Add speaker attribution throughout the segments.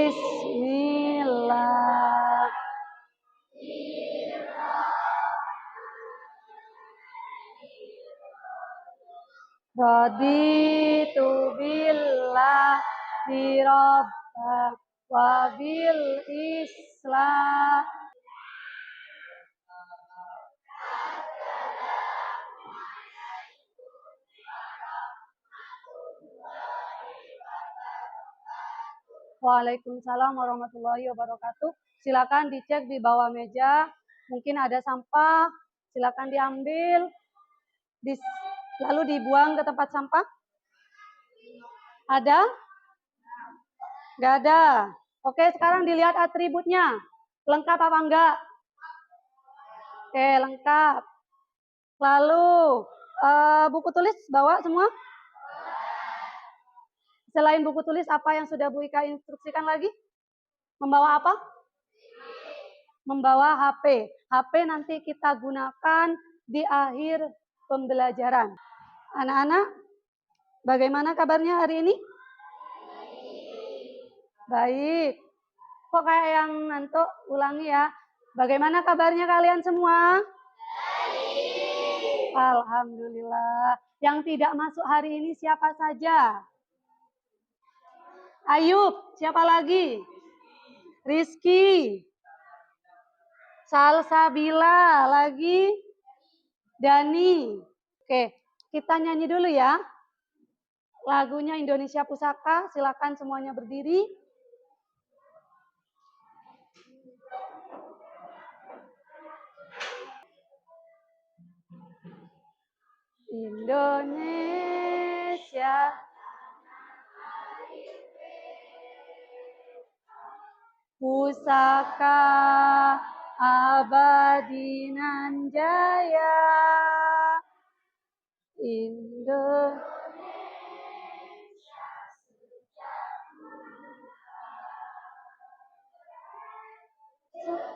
Speaker 1: Bismillah. Raditu billahi rabba wa bil Islam. Waalaikumsalam warahmatullahi wabarakatuh. Silakan dicek di bawah meja. Mungkin ada sampah, silakan diambil, lalu dibuang ke tempat sampah. Ada? Nggak ada. Oke, sekarang dilihat atributnya. Lengkap apa enggak? Oke, lengkap. Lalu, buku tulis bawa semua? Selain buku tulis, apa yang sudah Bu Ika instruksikan lagi? Membawa apa? Membawa HP. HP nanti kita gunakan di akhir pembelajaran. Anak-anak, bagaimana kabarnya hari ini? Baik. Kok kayak yang ngantuk? Ulangi ya. Bagaimana kabarnya kalian semua? Baik. Alhamdulillah. Yang tidak masuk hari ini siapa saja? Ayub, siapa lagi? Rizky. Salsabila, lagi? Dani. Oke, kita nyanyi dulu ya. Lagunya Indonesia Pusaka, silakan semuanya berdiri. Indonesia Pusaka abadi nan jaya, Indonesia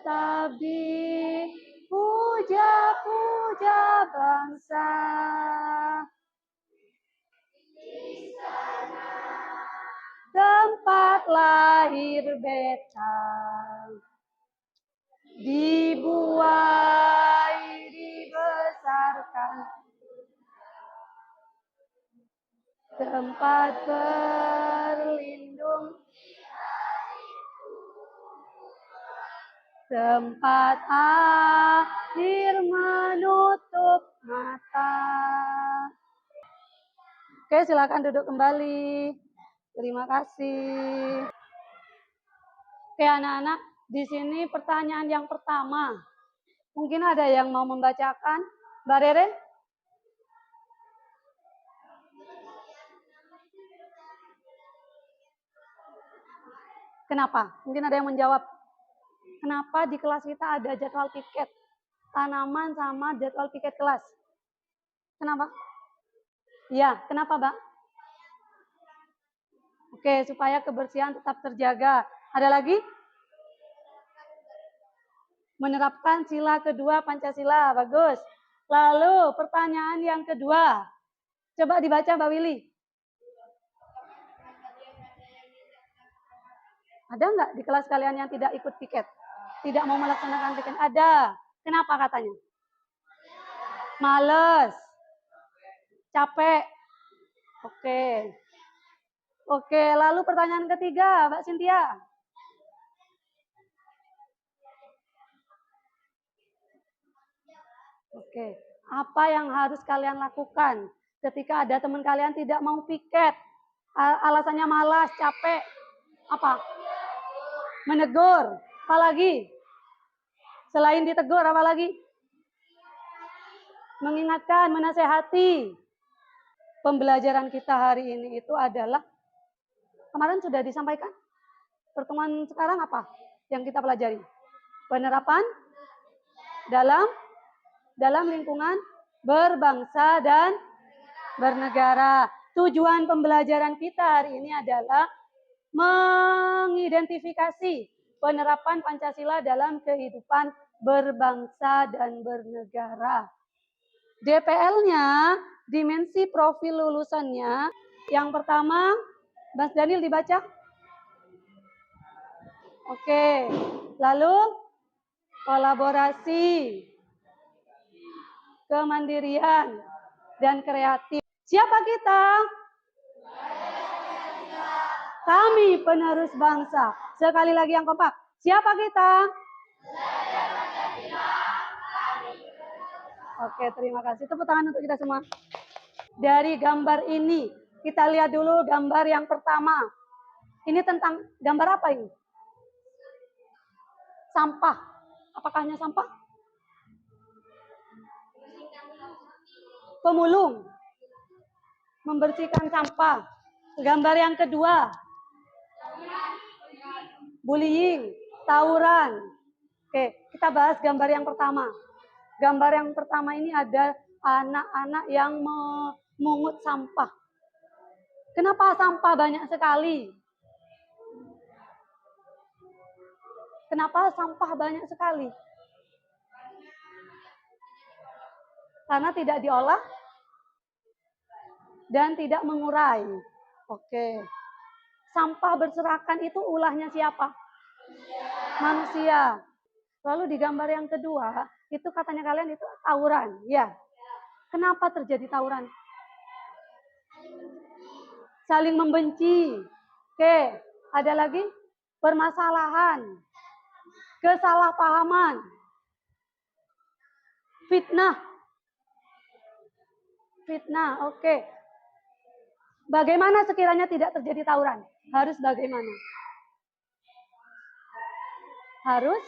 Speaker 1: Tabi puja-puja bangsa, tempat lahir beta, dibuai, dibesarkan, tempat berlindung, tempat akhir menutup mata. Oke, silakan duduk kembali. Terima kasih. Oke, anak-anak, di sini pertanyaan yang pertama. Mungkin ada yang mau membacakan? Mbak Rere? Kenapa? Mungkin ada yang menjawab. Kenapa di kelas kita ada jadwal piket tanaman sama jadwal piket kelas? Kenapa? Iya, kenapa, Mbak? Oke, supaya kebersihan tetap terjaga. Ada lagi? Menerapkan sila kedua Pancasila. Bagus. Lalu pertanyaan yang kedua. Coba dibaca Mbak Willy. Ada nggak di kelas kalian yang tidak ikut piket? Tidak mau melaksanakan piket? Ada. Kenapa katanya? Males. Capek. Oke. Oke, lalu pertanyaan ketiga, Mbak Cynthia. Oke, apa yang harus kalian lakukan ketika ada teman kalian tidak mau piket? Alasannya malas, capek. Apa? Menegur. Apa lagi? Selain ditegur, apa lagi? Mengingatkan, menasehati. Pembelajaran kita hari ini itu adalah, kemarin sudah disampaikan, pertemuan sekarang apa yang kita pelajari? Penerapan dalam lingkungan berbangsa dan bernegara. Tujuan pembelajaran kita hari ini adalah mengidentifikasi penerapan Pancasila dalam kehidupan berbangsa dan bernegara. DPL-nya dimensi profil lulusannya. Yang pertama, Mas Daniel dibaca. Oke, lalu kolaborasi, kemandirian, dan kreatif. Siapa kita? Kami penerus bangsa. Sekali lagi yang kompak. Siapa kita? Oke, terima kasih. Tepuk tangan untuk kita semua. Dari gambar ini, kita lihat dulu gambar yang pertama. Ini tentang gambar apa ini? Sampah. Apakah hanya sampah? Pemulung. Membersihkan sampah. Gambar yang kedua. Bullying. Tawuran. Oke, kita bahas gambar yang pertama. Gambar yang pertama ini ada anak-anak yang memungut sampah. Kenapa sampah banyak sekali? Kenapa sampah banyak sekali? Karena tidak diolah dan tidak mengurai. Oke. Sampah berserakan itu ulahnya siapa? Manusia. Lalu di gambar yang kedua, itu katanya kalian itu tawuran. Ya. Kenapa terjadi tawuran? Saling membenci. Oke. Ada lagi? Permasalahan. Kesalahpahaman. Fitnah. Fitnah, oke. Bagaimana sekiranya tidak terjadi tawuran? Harus bagaimana? Harus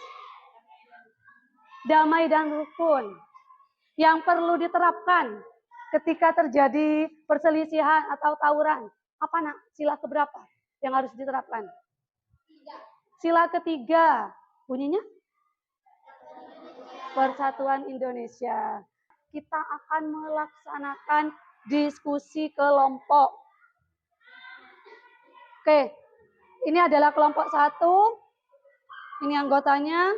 Speaker 1: damai dan rukun. Yang perlu diterapkan ketika terjadi perselisihan atau tawuran. Apa nak? Sila keberapa yang harus diterapkan? Sila ketiga. Bunyinya? Persatuan Indonesia. Kita akan melaksanakan diskusi kelompok. Oke, ini adalah kelompok 1. Ini anggotanya.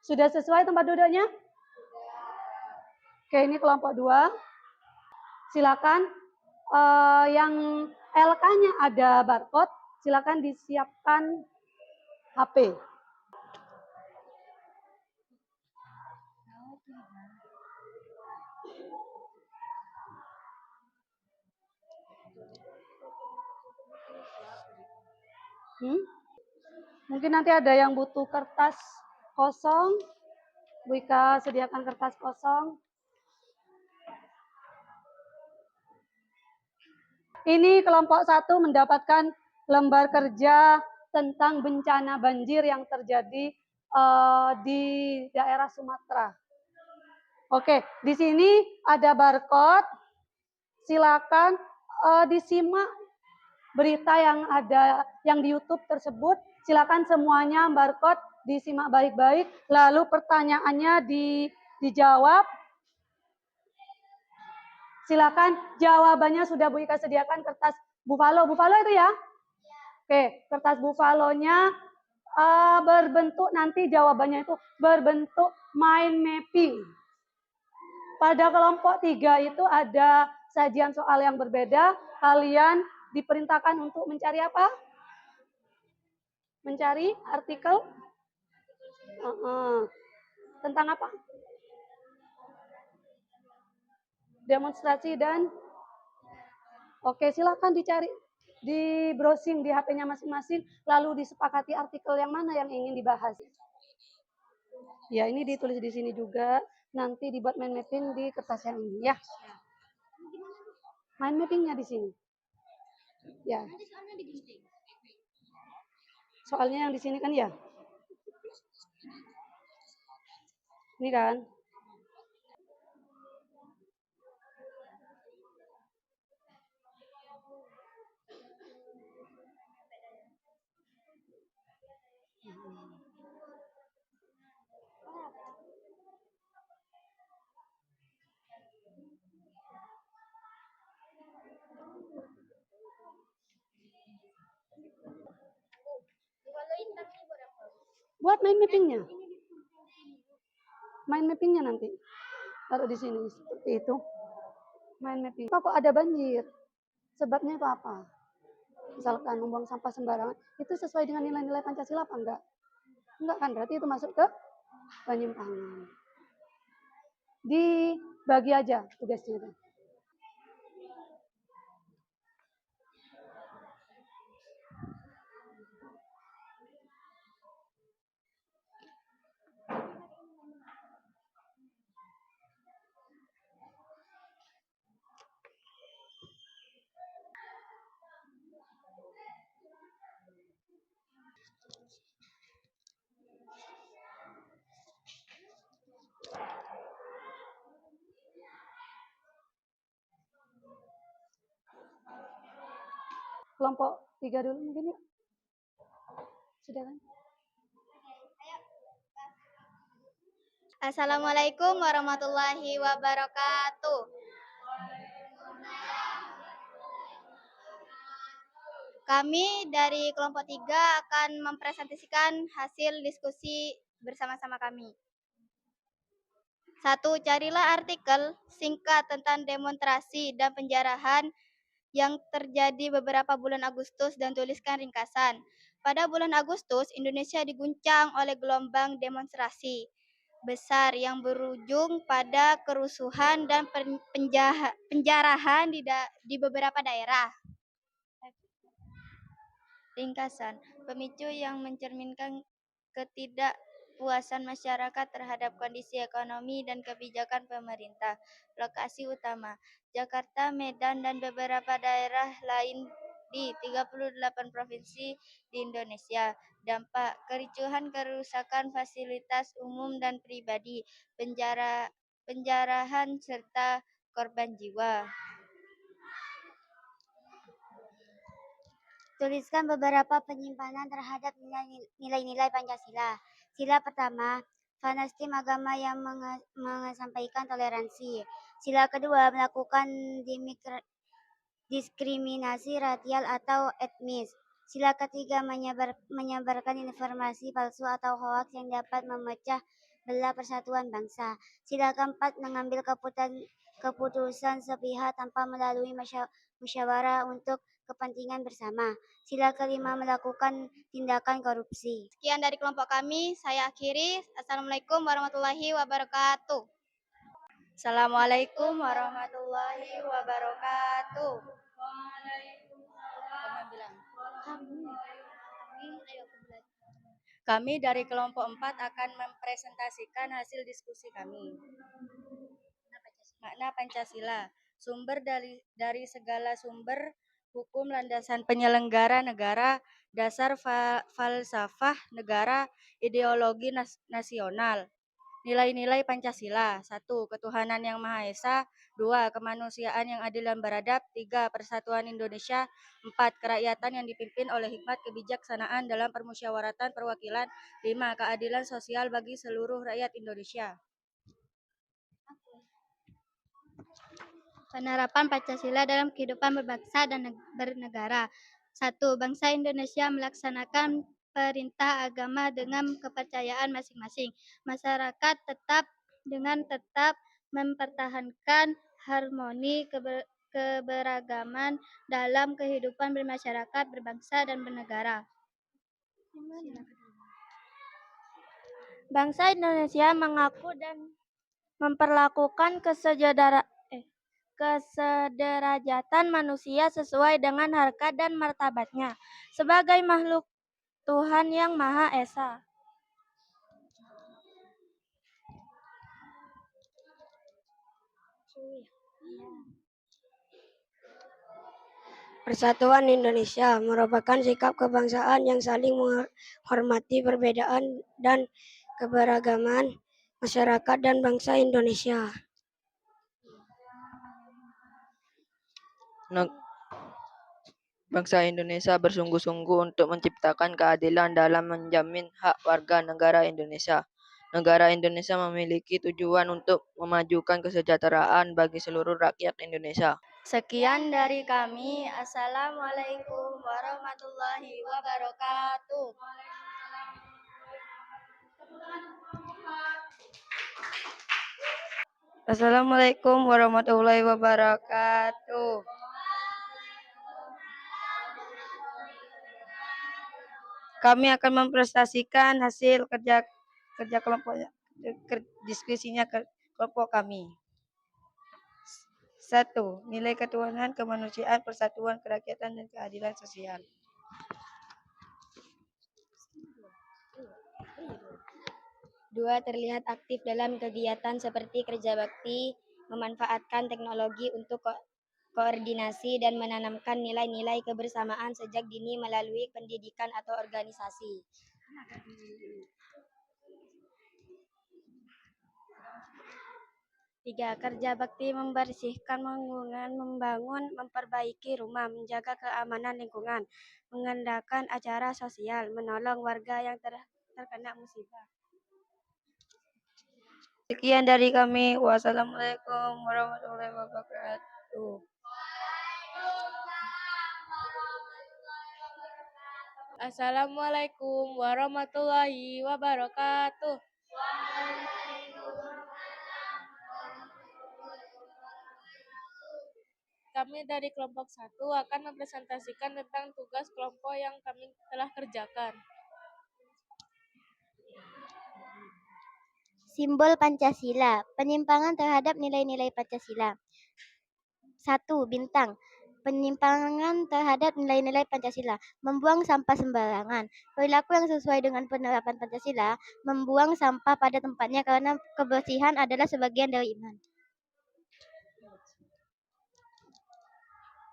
Speaker 1: Sudah sesuai tempat duduknya? Oke, ini kelompok 2. Silakan. Yang LK-nya ada barcode, silakan disiapkan HP. Mungkin nanti ada yang butuh kertas kosong. Bu Ika sediakan kertas kosong. Ini kelompok 1 mendapatkan lembar kerja tentang bencana banjir yang terjadi di daerah Sumatera. Oke, di sini ada barcode. Silakan disimak berita yang ada yang di YouTube tersebut. Silakan semuanya barcode disimak baik-baik. Lalu pertanyaannya dijawab. Silakan jawabannya sudah Bu Ika sediakan kertas bufalo. Bufalo itu ya? Oke, kertas bufalonya berbentuk nanti jawabannya itu berbentuk mind mapping. Pada kelompok 3 itu ada sajian soal yang berbeda. Kalian diperintahkan untuk mencari apa? Mencari artikel tentang apa? Demonstrasi dan oke, silakan dicari di browsing di HP-nya masing-masing, lalu disepakati artikel yang mana yang ingin dibahas. Ya, ini ditulis di sini juga, nanti dibuat mind mapping di kertas yang ini ya. Mind mappingnya di sini. Ya. Soalnya yang di sini kan ya. Ini kan. Buat mind mappingnya. Mind mappingnya nanti taruh di sini seperti itu. main mapping. Kok ada banjir? Sebabnya itu apa? Misalkan membuang sampah sembarangan, itu sesuai dengan nilai-nilai Pancasila apa enggak? Enggak kan, berarti itu masuk ke penyimpangan. Dibagi aja tugasnya itu. Kelompok 3 dulu mungkin ya. Sudah kan?
Speaker 2: Assalamualaikum warahmatullahi wabarakatuh. Kami dari kelompok 3 akan mempresentasikan hasil diskusi bersama-sama kami. 1. Carilah artikel singkat tentang demonstrasi dan penjarahan yang terjadi beberapa bulan Agustus dan tuliskan ringkasan. Pada bulan Agustus, Indonesia diguncang oleh gelombang demonstrasi besar yang berujung pada kerusuhan dan penjarahan di beberapa daerah. Ringkasan, pemicu yang mencerminkan ketidakpuasan masyarakat terhadap kondisi ekonomi dan kebijakan pemerintah. Lokasi utama, Jakarta, Medan, dan beberapa daerah lain di 38 provinsi di Indonesia. Dampak, kericuhan, kerusakan fasilitas umum dan pribadi, penjarahan, serta korban jiwa. Tuliskan beberapa penyimpanan terhadap nilai-nilai Pancasila. Sila pertama, fanatisme agama yang mengesampaikan toleransi. Sila kedua, melakukan diskriminasi rasial atau etnis. Sila ketiga, menyebarkan informasi palsu atau hoaks yang dapat memecah belah persatuan bangsa. Sila keempat, mengambil keputusan sepihak tanpa melalui musyawarah untuk kepentingan bersama. Sila kelima, melakukan tindakan korupsi. Sekian dari kelompok kami, saya akhiri. Assalamualaikum warahmatullahi wabarakatuh. Assalamualaikum warahmatullahi wabarakatuh. Kami dari kelompok 4 akan mempresentasikan hasil diskusi kami. Makna Pancasila, sumber dari segala sumber hukum landasan penyelenggara negara, dasar falsafah negara, ideologi nasional. Nilai-nilai Pancasila. 1. Ketuhanan yang Maha Esa. 2. Kemanusiaan yang adil dan beradab. 3. Persatuan Indonesia. 4. Kerakyatan yang dipimpin oleh hikmat kebijaksanaan dalam permusyawaratan perwakilan. 5. Keadilan sosial bagi seluruh rakyat Indonesia. Penerapan Pancasila dalam kehidupan berbangsa dan bernegara. 1. Bangsa Indonesia melaksanakan perintah agama dengan kepercayaan masing-masing. Masyarakat tetap mempertahankan harmoni keberagaman dalam kehidupan bermasyarakat, berbangsa, dan bernegara. Bangsa Indonesia mengaku dan memperlakukan kesederajatan manusia sesuai dengan harkat dan martabatnya sebagai makhluk Tuhan yang Maha Esa. Persatuan Indonesia merupakan sikap kebangsaan yang saling menghormati perbedaan dan keberagaman masyarakat dan bangsa Indonesia.
Speaker 3: Bangsa Indonesia bersungguh-sungguh untuk menciptakan keadilan dalam menjamin hak warga negara Indonesia. Negara Indonesia memiliki tujuan untuk memajukan kesejahteraan bagi seluruh rakyat Indonesia.
Speaker 2: Sekian dari kami. Assalamualaikum warahmatullahi wabarakatuh. Assalamualaikum warahmatullahi wabarakatuh. Kami akan mempresentasikan hasil kerja kelompok diskusinya kelompok kami. 1. Nilai ketuhanan, kemanusiaan, persatuan, kerakyatan, dan keadilan sosial. 2. Terlihat aktif dalam kegiatan seperti kerja bakti, memanfaatkan teknologi untuk koordinasi dan menanamkan nilai-nilai kebersamaan sejak dini melalui pendidikan atau organisasi. 3. Kerja bakti membersihkan lingkungan, membangun, memperbaiki rumah, menjaga keamanan lingkungan, mengadakan acara sosial, menolong warga yang terkena musibah. Sekian dari kami. Wassalamualaikum warahmatullahi wabarakatuh. Assalamualaikum warahmatullahi wabarakatuh. Kami dari kelompok 1 akan mempresentasikan tentang tugas kelompok yang kami telah kerjakan.
Speaker 4: Simbol Pancasila, penyimpangan terhadap nilai-nilai Pancasila. 1. Bintang, penyimpangan terhadap nilai-nilai Pancasila, membuang sampah sembarangan. Perilaku yang sesuai dengan penerapan Pancasila, membuang sampah pada tempatnya karena kebersihan adalah sebagian dari iman.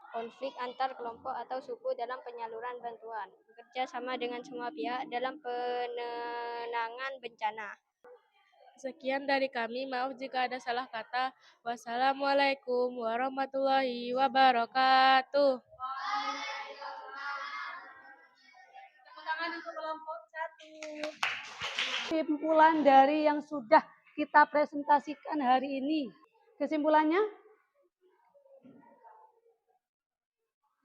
Speaker 2: Konflik antar kelompok atau suku dalam penyaluran bantuan. Bekerja sama dengan semua pihak dalam penanganan bencana. Sekian dari kami, maaf jika ada salah kata. Wassalamualaikum warahmatullahi wabarakatuh. Tepuk tangan untuk kelompok 1.
Speaker 1: Kesimpulan dari yang sudah kita presentasikan hari ini. Kesimpulannya,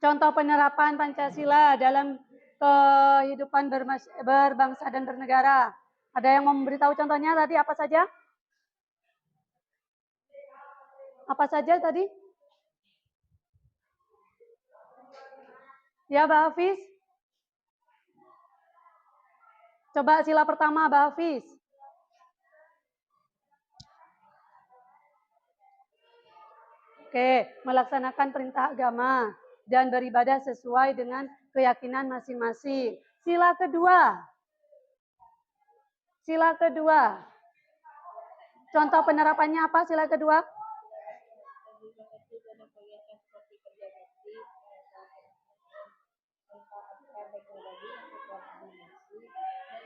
Speaker 1: contoh penerapan Pancasila dalam kehidupan berbangsa dan bernegara. Ada yang mau memberitahu contohnya tadi apa saja? Apa saja tadi? Ya, Mbak Hafiz. Coba sila pertama, Mbak Hafiz. Oke, melaksanakan perintah agama dan beribadah sesuai dengan keyakinan masing-masing. Sila kedua. Sila kedua. Contoh penerapannya apa sila kedua?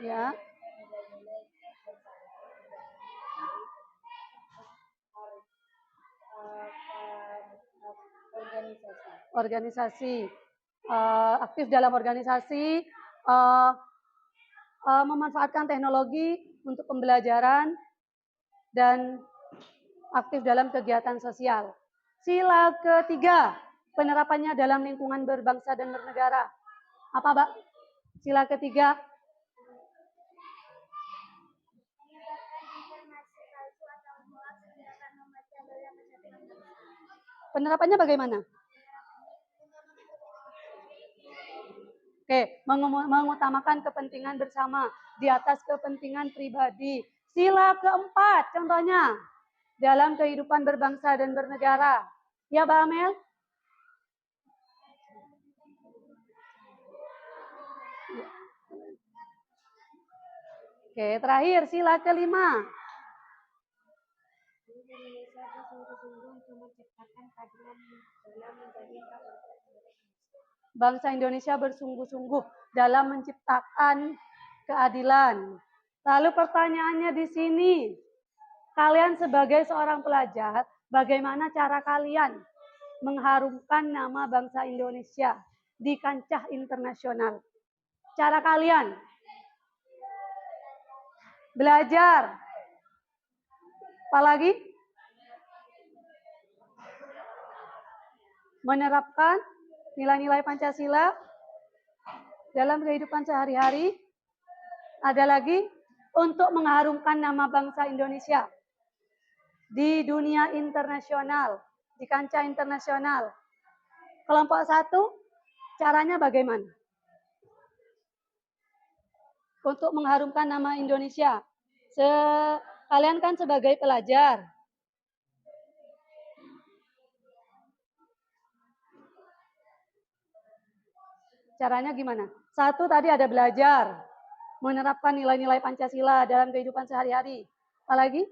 Speaker 1: Ya. Organisasi. Aktif dalam organisasi, memanfaatkan teknologi untuk pembelajaran, dan aktif dalam kegiatan sosial. Sila ketiga, penerapannya dalam lingkungan berbangsa dan bernegara. Apa, Mbak? Sila ketiga. Penerapannya bagaimana? Oke, mengutamakan kepentingan bersama di atas kepentingan pribadi. Sila keempat, contohnya dalam kehidupan berbangsa dan bernegara. Ya, Mbak Amel? Oke, terakhir sila kelima. Bangsa Indonesia bersungguh-sungguh dalam menciptakan keadilan. Lalu pertanyaannya di sini, kalian sebagai seorang pelajar, bagaimana cara kalian mengharumkan nama bangsa Indonesia di kancah internasional? Cara kalian belajar, apalagi menerapkan nilai-nilai Pancasila dalam kehidupan sehari-hari. Ada lagi untuk mengharumkan nama bangsa Indonesia. di dunia internasional, di kancah internasional. Kelompok 1, caranya bagaimana? Untuk mengharumkan nama Indonesia. Kalian kan sebagai pelajar. Caranya gimana? 1, tadi ada belajar, menerapkan nilai-nilai Pancasila dalam kehidupan sehari-hari. Apalagi?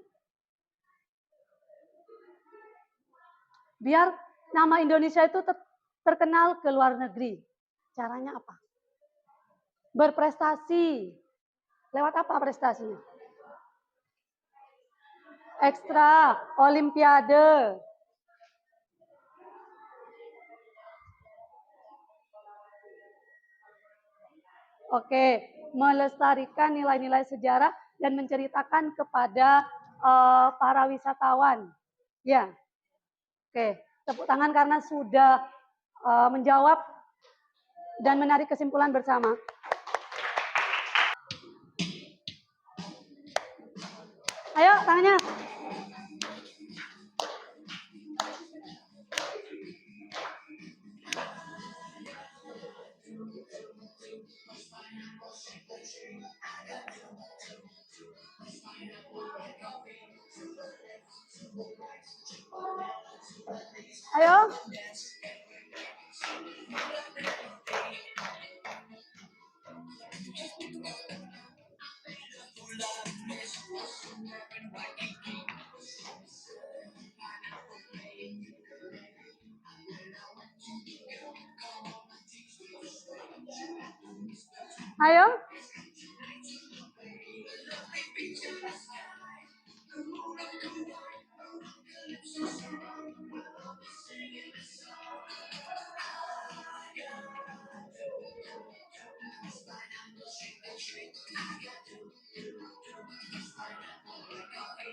Speaker 1: Biar nama Indonesia itu terkenal ke luar negeri. Caranya apa? Berprestasi. Lewat apa prestasinya? Ekstra, olimpiade. Oke, melestarikan nilai-nilai sejarah dan menceritakan kepada para wisatawan. Ya, oke. Tepuk tangan karena sudah menjawab dan menarik kesimpulan bersama. Ayo, tangannya. Ayo. Ayo.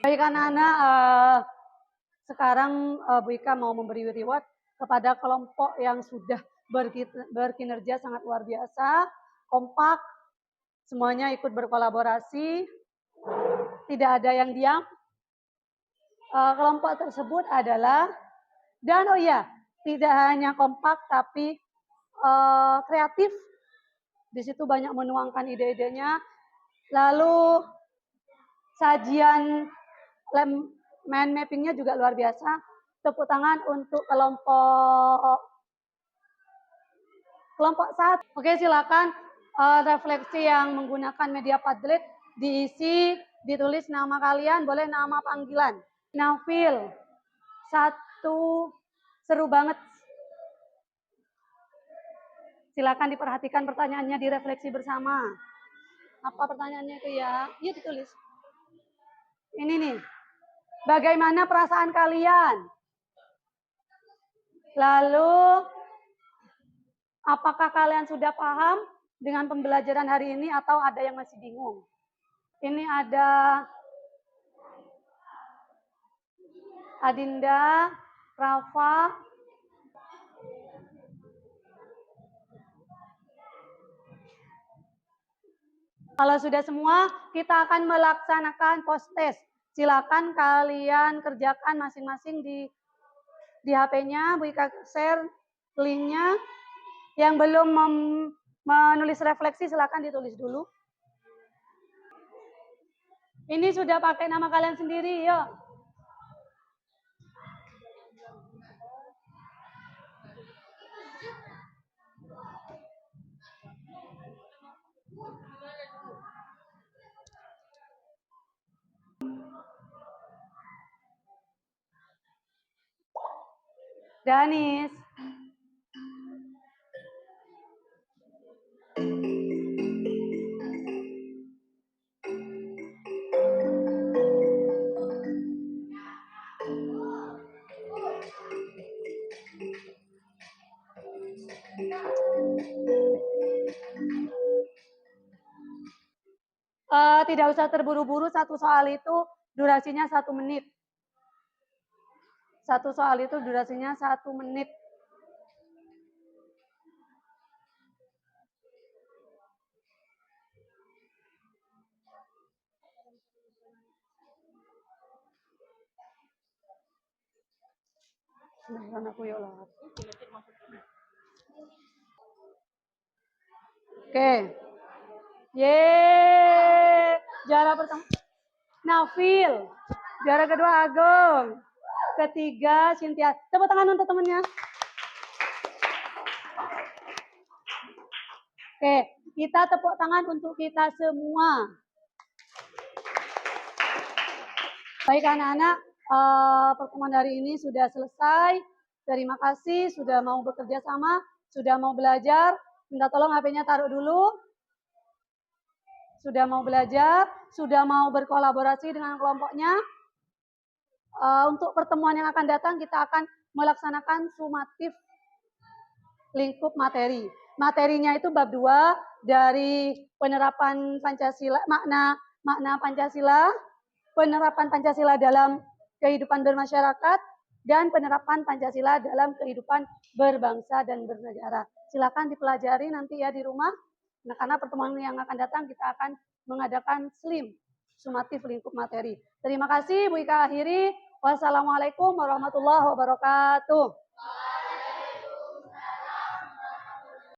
Speaker 1: Baik anak-anak, sekarang Bu Ika mau memberi reward kepada kelompok yang sudah berkinerja sangat luar biasa, kompak, semuanya ikut berkolaborasi, tidak ada yang diam. Kelompok tersebut adalah, dan oh iya, tidak hanya kompak tapi kreatif. Di situ banyak menuangkan ide-idenya. Lalu sajian mind mappingnya juga luar biasa. Tepuk tangan untuk kelompok 1. Oke, silakan refleksi yang menggunakan media Padlet diisi, ditulis nama kalian, boleh nama panggilan. Nafil, 1, seru banget. Silakan diperhatikan pertanyaannya, direfleksi bersama. Apa pertanyaannya itu ya? Iya ditulis. Ini nih, bagaimana perasaan kalian? Lalu, apakah kalian sudah paham dengan pembelajaran hari ini atau ada yang masih bingung? Ini ada Adinda, Rafa. Kalau sudah semua, kita akan melaksanakan post test. Silakan kalian kerjakan masing-masing di HP-nya, Bu Ika share linknya. Yang belum menulis refleksi, silakan ditulis dulu. Ini sudah pakai nama kalian sendiri, yuk. Danis. Tidak usah terburu-buru, satu soal itu durasinya 1 menit. Satu soal itu durasinya 1 menit. Beneran aku ya Allah. Oke. Yeay. Juara pertama Nafil. Juara kedua Agung. Ketiga Cynthia. Tepuk tangan untuk temennya. Oke, kita tepuk tangan untuk kita semua. Baik anak-anak, pertemuan hari ini sudah selesai. Terima kasih sudah mau bekerja sama, sudah mau belajar. Minta tolong HP-nya taruh dulu. Sudah mau belajar, sudah mau berkolaborasi dengan kelompoknya. Untuk pertemuan yang akan datang kita akan melaksanakan sumatif lingkup materi. Materinya itu bab 2 dari penerapan Pancasila, makna Pancasila, penerapan Pancasila dalam kehidupan bermasyarakat, dan penerapan Pancasila dalam kehidupan berbangsa dan bernegara. Silakan dipelajari nanti ya di rumah. Nah, karena pertemuan yang akan datang kita akan mengadakan SLIM, sumatif lingkup materi. Terima kasih Bu Ika akhiri. Wassalamualaikum warahmatullahi wabarakatuh.